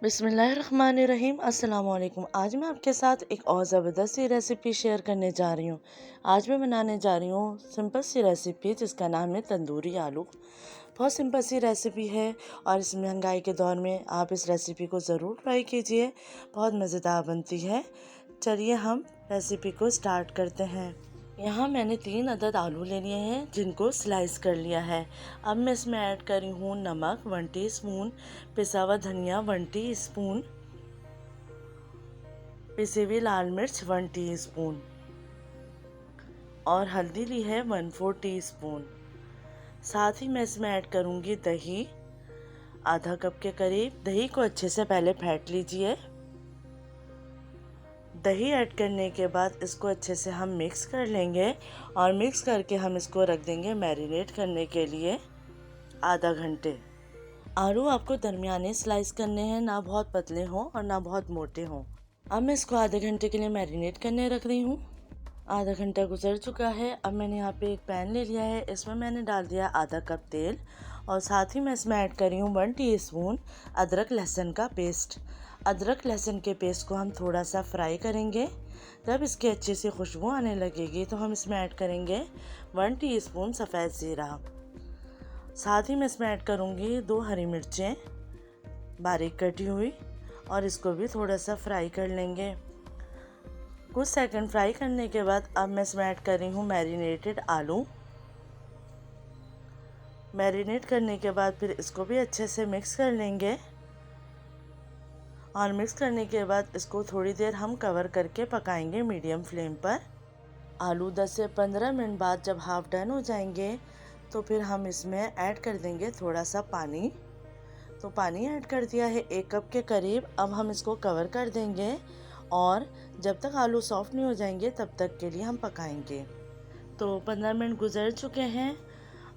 बिस्मिल्लाहिर्रहमानिर्रहीम। अस्सलाम वालेकुम। आज मैं आपके साथ एक और ज़बरदस्त सी रेसिपी शेयर करने जा रही हूँ। आज मैं बनाने जा रही हूँ सिंपल सी रेसिपी जिसका नाम है तंदूरी आलू। बहुत सिंपल सी रेसिपी है और इस महंगाई के दौर में आप इस रेसिपी को ज़रूर ट्राई कीजिए, बहुत मज़ेदार बनती है। चलिए हम रेसिपी को स्टार्ट करते हैं। यहाँ मैंने 3 अदद आलू ले लिए हैं जिनको स्लाइस कर लिया है। अब मैं इसमें ऐड करी हूँ नमक 1 टीस्पून, पिसा हुआ धनिया 1 टीस्पून, पिसी हुई लाल मिर्च 1 टीस्पून और हल्दी ली है 1/4 टीस्पून। साथ ही मैं इसमें ऐड करूँगी दही आधा कप के करीब। दही को अच्छे से पहले फेंट लीजिए। दही ऐड करने के बाद इसको अच्छे से हम मिक्स कर लेंगे और मिक्स करके हम इसको रख देंगे मैरिनेट करने के लिए आधा घंटे। आलू आपको दरमियाने स्लाइस करने हैं, ना बहुत पतले हों और ना बहुत मोटे हों। अब मैं इसको आधे घंटे के लिए मैरिनेट करने रख रही हूँ। आधा घंटा गुजर चुका है। अब मैंने यहाँ पे एक पैन ले लिया है, इसमें मैंने डाल दिया आधा कप तेल और साथ ही मैं इसमें ऐड कर रही हूँ 1 टीस्पून अदरक लहसुन का पेस्ट। अदरक लहसुन के पेस्ट को हम थोड़ा सा फ्राई करेंगे। जब इसकी अच्छी सी खुशबू आने लगेगी तो हम इसमें ऐड करेंगे 1 टीस्पून सफ़ेद ज़ीरा। साथ ही मैं इसमें ऐड करूँगी 2 हरी मिर्चें बारीक कटी हुई और इसको भी थोड़ा सा फ्राई कर लेंगे। कुछ सेकंड फ्राई करने के बाद अब मैं इसमें ऐड कर रही हूँ मैरिनेटेड आलू। मैरिनेट करने के बाद फिर इसको भी अच्छे से मिक्स कर लेंगे और मिक्स करने के बाद इसको थोड़ी देर हम कवर करके पकाएंगे मीडियम फ्लेम पर। आलू 10 से 15 मिनट बाद जब हाफ डन हो जाएंगे तो फिर हम इसमें ऐड कर देंगे थोड़ा सा पानी। तो पानी ऐड कर दिया है 1 कप के करीब। अब हम इसको कवर कर देंगे और जब तक आलू सॉफ्ट नहीं हो जाएंगे तब तक के लिए हम पकाएंगे। तो 15 मिनट गुजर चुके हैं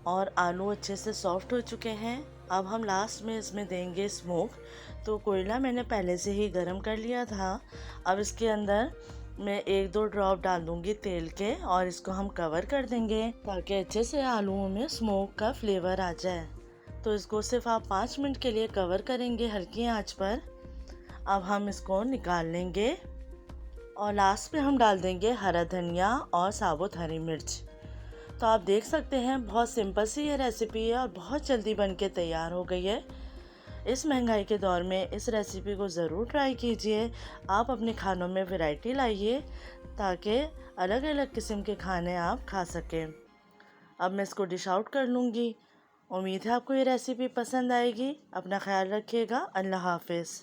और आलू अच्छे से सॉफ्ट हो चुके हैं। अब हम लास्ट में इसमें देंगे स्मोक। तो कोयला मैंने पहले से ही गरम कर लिया था। अब इसके अंदर मैं 1-2 ड्रॉप डाल दूंगी तेल के और इसको हम कवर कर देंगे ताकि अच्छे से आलूओं में स्मोक का फ्लेवर आ जाए। तो इसको सिर्फ आप 5 मिनट के लिए कवर करेंगे हल्की आंच पर। अब हम इसको निकाल लेंगे और लास्ट में हम डाल देंगे हरा धनिया और साबुत हरी मिर्च। तो आप देख सकते हैं बहुत सिंपल सी ये रेसिपी है और बहुत जल्दी बन के तैयार हो गई है। इस महंगाई के दौर में इस रेसिपी को ज़रूर ट्राई कीजिए। आप अपने खानों में वैरायटी लाइए ताकि अलग अलग किस्म के खाने आप खा सकें। अब मैं इसको डिश आउट कर लूँगी। उम्मीद है आपको ये रेसिपी पसंद आएगी। अपना ख्याल रखिएगा। अल्लाह हाफिज़।